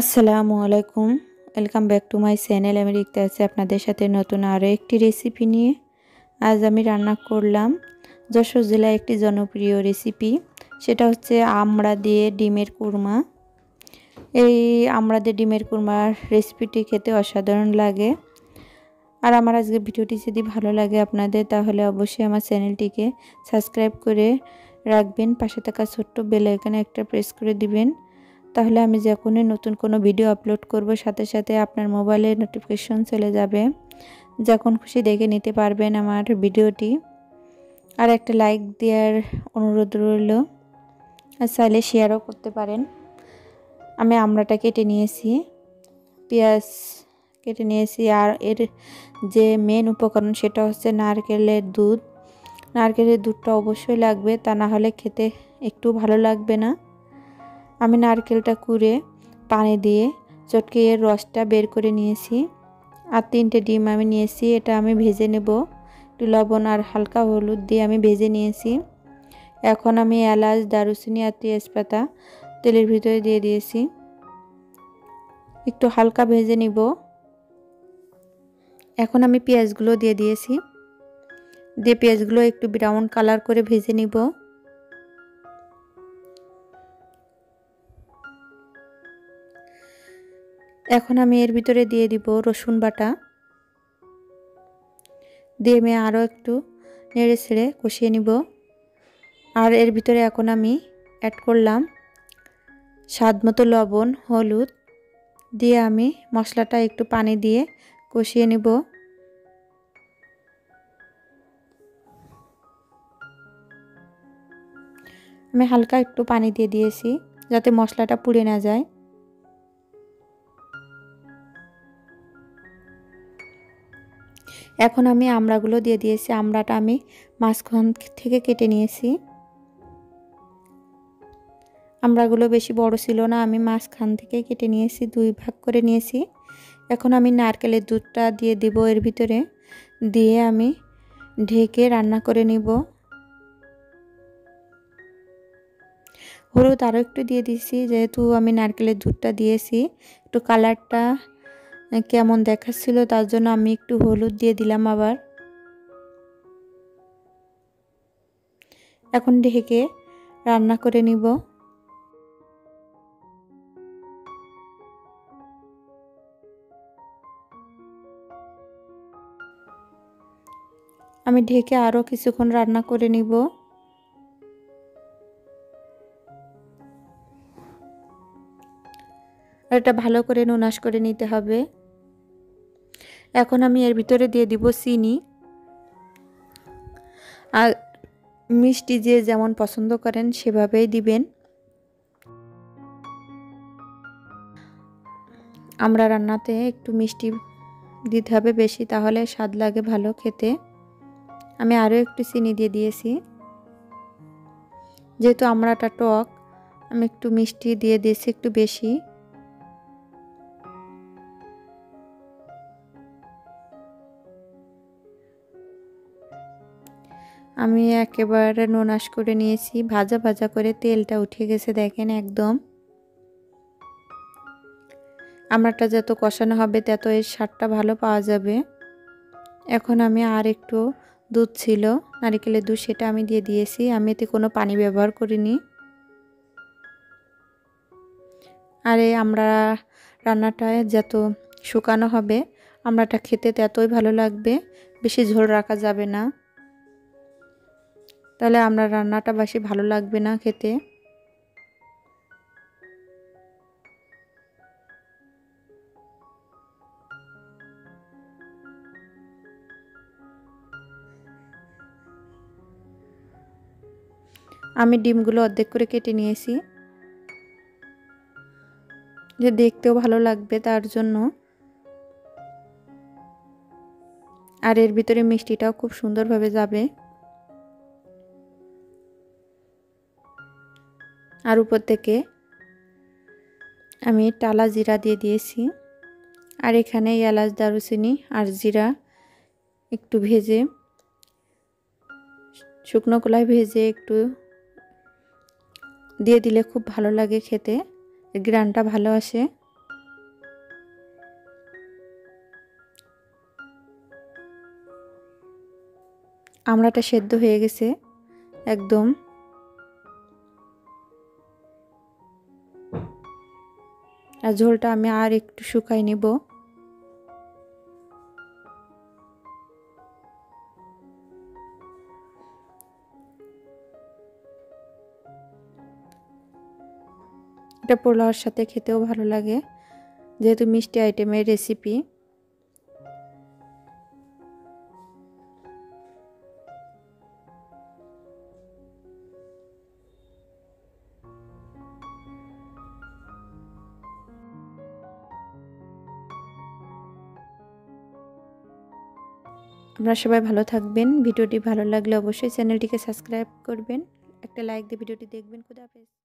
আসসালামু আলাইকুম, welcome back to my channel. আমি রিক্তা আছি আপনাদের সাথে নতুন আরও একটি রেসিপি নিয়ে। আজ আমি রান্না করলাম যশোর জেলার একটি জনপ্রিয় রেসিপি, সেটা হচ্ছে আমড়া দিয়ে ডিমের কুরমা। এই আমড়া দিয়ে ডিমের কুরমার রেসিপিটি খেতে অসাধারণ লাগে। আর আমার আজকের ভিডিওটি যদি ভালো লাগে আপনাদের, তাহলে অবশ্যই আমার চ্যানেলটিকে সাবস্ক্রাইব করে রাখবেন, পাশে থাকা ছোট্ট বেল আইকনে একটা প্রেস করে দিবেন। তাহলে আমি যখনই নতুন কোনো ভিডিও আপলোড করব, সাথে সাথে আপনার মোবাইলে নোটিফিকেশন চলে যাবে, যখন খুশি দেখে নিতে পারবেন আমার ভিডিওটি। আর একটা লাইক দেওয়ার অনুরোধ রইল, আর চাইলে শেয়ারও করতে পারেন। আমি আমড়াটা কেটে নিয়েছি, পেঁয়াজ কেটে নিয়েছি, আর এর যে মেন উপকরণ সেটা হচ্ছে নারকেলের দুধ। নারকেলের দুধটা অবশ্যই লাগবে, তা না হলে খেতে একটু ভালো লাগবে না। আমি নারকেলটা কুড়ে পানি দিয়ে চটকে এর রসটা বের করে নিয়েছি। আর 3টে ডিম আমি নিয়েছি, এটা আমি ভেজে নেব। একটু লবণ আর হালকা হলুদ দিয়ে আমি ভেজে নিয়েছি। এখন আমি এলাচ, দারুচিনি আর তেজপাতা তেলের ভিতরে দিয়ে দিয়েছি, একটু হালকা ভেজে নিব। এখন আমি পেঁয়াজগুলো দিয়ে দিয়েছি, দিয়ে পেঁয়াজগুলো একটু ব্রাউন কালার করে ভেজে নিব। এখন আমি এর ভিতরে দিয়ে দিব রসুন বাটা, দিয়ে আমি আরও একটু নেড়ে ছেড়ে কষিয়ে নিব। আর এর ভিতরে এখন আমি অ্যাড করলাম স্বাদ মতো লবণ, হলুদ দিয়ে আমি মশলাটা একটু পানি দিয়ে কষিয়ে নিব। আমি হালকা একটু পানি দিয়ে দিয়েছি যাতে মশলাটা পুড়ে না যায়। এখন আমি আমড়াগুলো দিয়ে দিয়েছি। আমড়াটা আমি মাঝখান থেকে কেটে নিয়েছি। আমড়াগুলো বেশি বড় ছিল না, আমি মাঝখান থেকে কেটে নিয়েছি, 2 ভাগ করে নিয়েছি। এখন আমি নারকেলের দুধটা দিয়ে দিব এর ভিতরে, দিয়ে আমি ঢেকে রান্না করে নিব। হলুদ আরও একটু দিয়ে দিয়েছি, যেহেতু আমি নারকেলের দুধটা দিয়েছি, একটু কালারটা কেমন দেখাচ্ছিল তার জন্য আমি একটু হলুদ দিয়ে দিলাম আবার। এখন ঢেকে রান্না করে নিব। আমি ঢেকে আরও কিছুক্ষণ রান্না করে নিব। আর এটা ভালো করে নুনাশ করে নিতে হবে। এখন আমি এর ভিতরে দিয়ে দিব চিনি। আর মিষ্টি যে যেমন পছন্দ করেন সেভাবেই দিবেন। আমরা রান্নাতে একটু মিষ্টি দিতে হবে বেশি, তাহলে স্বাদ লাগে ভালো খেতে। আমি আরও একটু চিনি দিয়ে দিয়েছি, যেহেতু আমড়াটা টক আমি একটু মিষ্টি দিয়ে দিয়েছি একটু বেশি। আমি একেবারে নুনাশ করে নিয়েছি, ভাজা ভাজা করে তেলটা উঠে গেছে দেখেন একদম। আমড়াটা যত কষানো হবে তত এর স্বাদটা ভালো পাওয়া যাবে। এখন আমি আর একটু দুধ ছিল, নারকেলের দুধ, সেটা আমি দিয়ে দিয়েছি। আমি এতে কোনো পানি ব্যবহার করিনি। আর এই আমড়া রান্নাটায় যত শুকানো হবে আমড়াটা খেতে ততই ভালো লাগবে, বেশি ঝোল রাখা যাবে না, তাহলে আমরা রান্নাটা বেশি ভালো লাগবে না খেতে। আমি ডিমগুলো অর্ধেক করে কেটে নিয়েছি, যে দেখতেও ভালো লাগবে তার জন্য। আর এর ভিতরে মিষ্টিটাও খুব সুন্দরভাবে যাবে। আর উপর থেকে আমি টালা জিরা দিয়ে দিয়েছি। আর এখানে এলাচ, দারুচিনি আর জিরা একটু ভেজে, শুকনো কলাই ভেজে একটু দিয়ে দিলে খুব ভালো লাগে খেতে, গ্রানটা ভালো আসে। আমড়াটা সেদ্ধ হয়ে গেছে একদম। আর ঝোলটা আমি আর একটু শুকাই নিব। এটা পোলাওর সাথে খেতেও ভালো লাগে, যেহেতু মিষ্টি আইটেমের রেসিপি। আপনারা সবাই ভালো থাকবেন। ভিডিওটি ভালো লাগলে অবশ্যই চ্যানেলটিকে সাবস্ক্রাইব করবেন, একটা লাইক দিয়ে ভিডিওটি দেখবেন। খুদা হাফেজ।